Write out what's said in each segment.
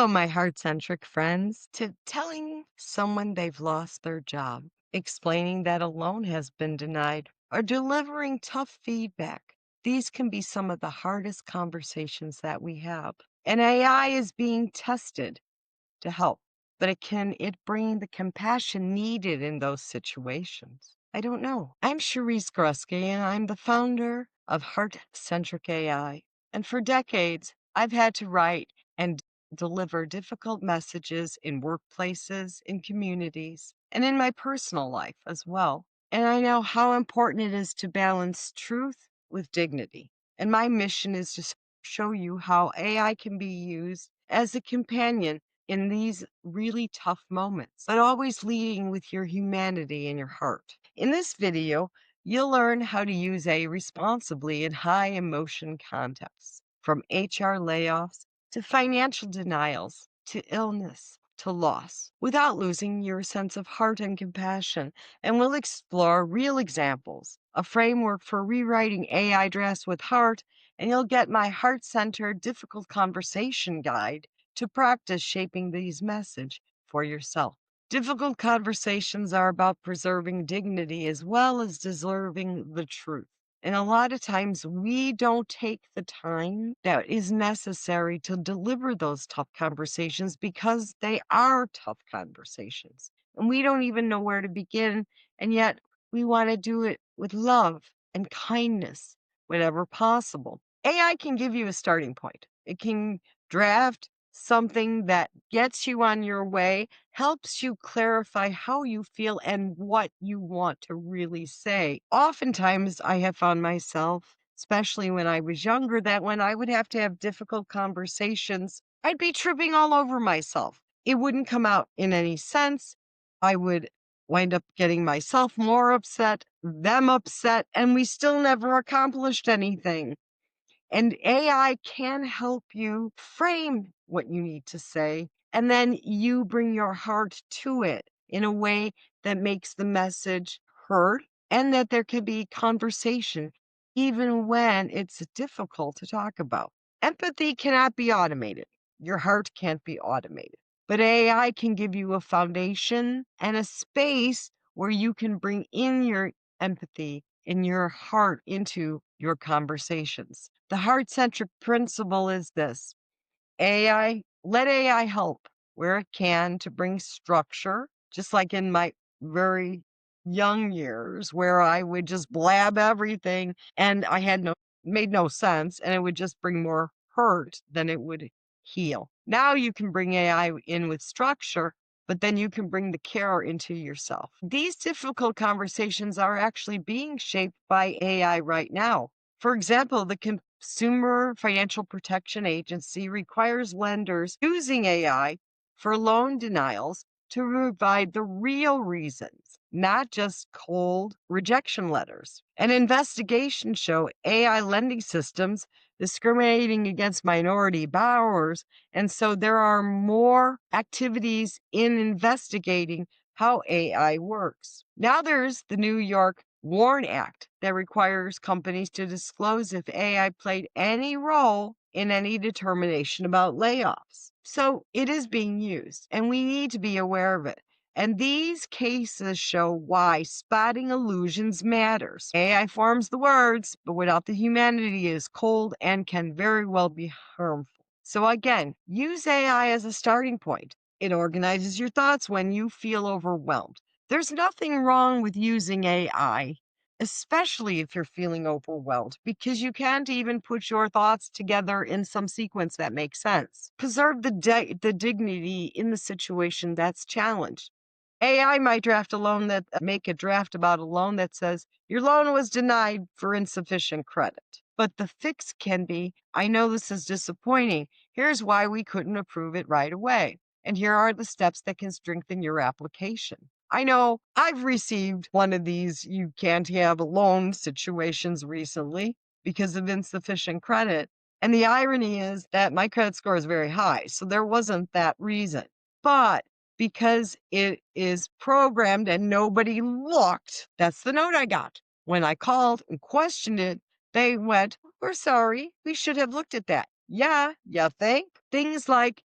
Hello, my heart centric friends. To telling someone they've lost their job, explaining that a loan has been denied, or delivering tough feedback. These can be some of the hardest conversations that we have. And AI is being tested to help, but it bring the compassion needed in those situations? I don't know. I'm Cherise Greski, and I'm the founder of Heart Centric AI. And for decades, I've had to write and deliver difficult messages in workplaces, in communities, and in my personal life as well. And I know how important it is to balance truth with dignity. And my mission is to show you how AI can be used as a companion in these really tough moments, but always leading with your humanity and your heart. In this video, you'll learn how to use AI responsibly in high emotion contexts, from HR layoffs to financial denials to illness to loss, without losing your sense of heart and compassion. And we'll explore real examples, a framework for rewriting AI drafts with heart, and you'll get my heart-centered difficult conversation guide to practice shaping these message for yourself. Difficult conversations are about preserving dignity as well as deserving the truth. And a lot of times we don't take the time that is necessary to deliver those tough conversations because they are tough conversations. And we don't even know where to begin. And yet we want to do it with love and kindness, whenever possible. AI can give you a starting point. It can draft something that gets you on your way, helps you clarify how you feel and what you want to really say. Oftentimes, I have found myself, especially when I was younger, that when I would have to have difficult conversations, I'd be tripping all over myself. It wouldn't come out in any sense. I would wind up getting myself more upset, them upset, and we still never accomplished anything. And AI can help you frame what you need to say, and then you bring your heart to it in a way that makes the message heard and that there can be conversation, even when it's difficult to talk about. Empathy cannot be automated. Your heart can't be automated. But AI can give you a foundation and a space where you can bring in your empathy and your heart into your conversations. The heart centric principle is this: let AI help where it can to bring structure, just like in my very young years where I would just blab everything and made no sense, and it would just bring more hurt than it would heal. Now you can bring AI in with structure, but then you can bring the care into yourself. These difficult conversations are actually being shaped by AI right now. For example, the Consumer Financial Protection Agency requires lenders using AI for loan denials to provide the real reasons, not just cold rejection letters. An investigation show AI lending systems discriminating against minority borrowers, and so there are more activities in investigating how AI works. Now there's the New York WARN Act that requires companies to disclose if AI played any role in any determination about layoffs. So it is being used, and we need to be aware of it. And these cases show why spotting illusions matters. AI forms the words, but without the humanity, it is cold and can very well be harmful. So again, use AI as a starting point. It organizes your thoughts when you feel overwhelmed. There's nothing wrong with using AI, especially if you're feeling overwhelmed, because you can't even put your thoughts together in some sequence that makes sense. Preserve the dignity in the situation that's challenged. AI might make a draft about a loan that says your loan was denied for insufficient credit. But the fix can be, I know this is disappointing. Here's why we couldn't approve it right away. And here are the steps that can strengthen your application. I know I've received one of these you can't have a loan situations recently because of insufficient credit. And the irony is that my credit score is very high, so there wasn't that reason. But because it is programmed and nobody looked, that's the note I got. When I called and questioned it, they went, "We're sorry, we should have looked at that." Yeah, you think? Things like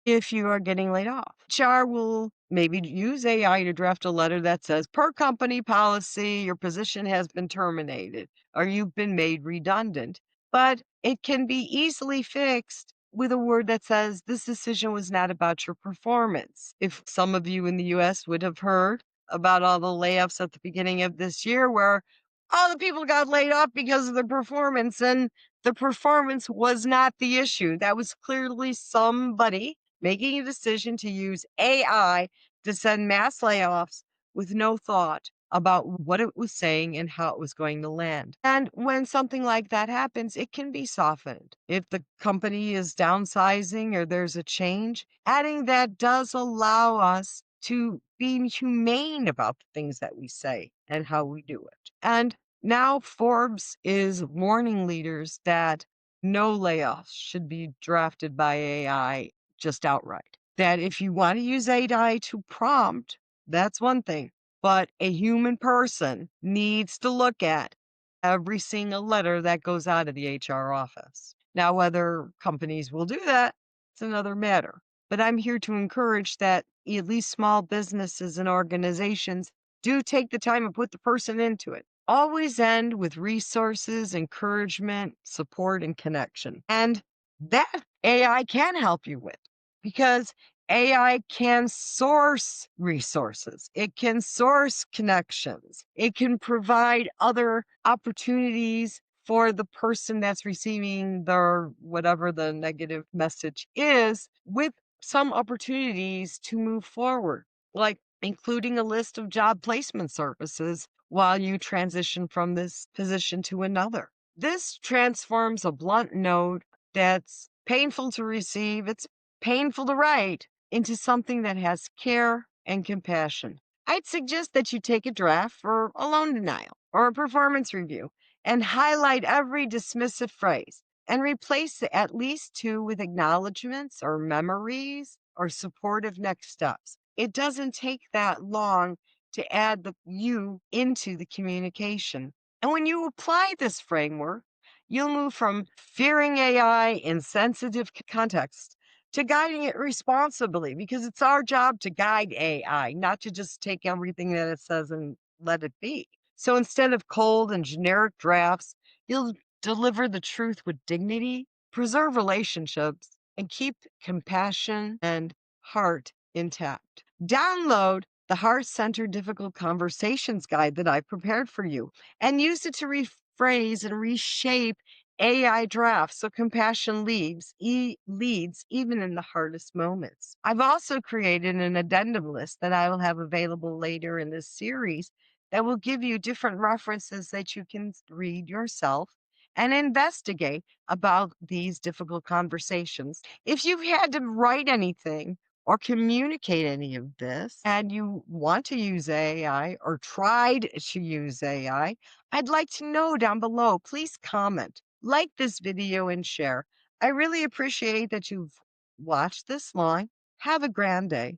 if you are getting laid off. HR will maybe use AI to draft a letter that says, per company policy, your position has been terminated or you've been made redundant. But it can be easily fixed with a word that says, this decision was not about your performance. If some of you in the US would have heard about all the layoffs at the beginning of this year, where all the people got laid off because of their performance, and the performance was not the issue. That was clearly somebody making a decision to use AI to send mass layoffs with no thought about what it was saying and how it was going to land. And when something like that happens, it can be softened. If the company is downsizing or there's a change, adding that does allow us to be humane about the things that we say and how we do it. And now Forbes is warning leaders that no layoffs should be drafted by AI just outright. That if you want to use AI to prompt, that's one thing. But a human person needs to look at every single letter that goes out of the HR office. Now, whether companies will do that, it's another matter. But I'm here to encourage that at least small businesses and organizations do take the time and put the person into it. Always end with resources, encouragement, support, and connection. And that AI can help you with, because AI can source resources. It can source connections. It can provide other opportunities for the person that's receiving their whatever the negative message is, with some opportunities to move forward, like including a list of job placement services while you transition from this position to another. This transforms a blunt note that's painful to receive, it's painful to write, into something that has care and compassion. I'd suggest that you take a draft for a loan denial or a performance review and highlight every dismissive phrase and replace at least two with acknowledgments or memories or supportive next steps. It doesn't take that long to add the you into the communication. And when you apply this framework, you'll move from fearing AI in sensitive contexts to guiding it responsibly, because it's our job to guide AI, not to just take everything that it says and let it be. So instead of cold and generic drafts, you'll deliver the truth with dignity, preserve relationships, and keep compassion and heart intact. Download the Heart Centered Difficult Conversations Guide that I prepared for you and use it to rephrase and reshape AI drafts so compassion leads even in the hardest moments. I've also created an addendum list that I will have available later in this series that will give you different references that you can read yourself and investigate about these difficult conversations. If you've had to write anything or communicate any of this and you want to use AI or tried to use AI, I'd like to know down below. Please comment, like this video, and share. I really appreciate that you've watched this long. Have a grand day.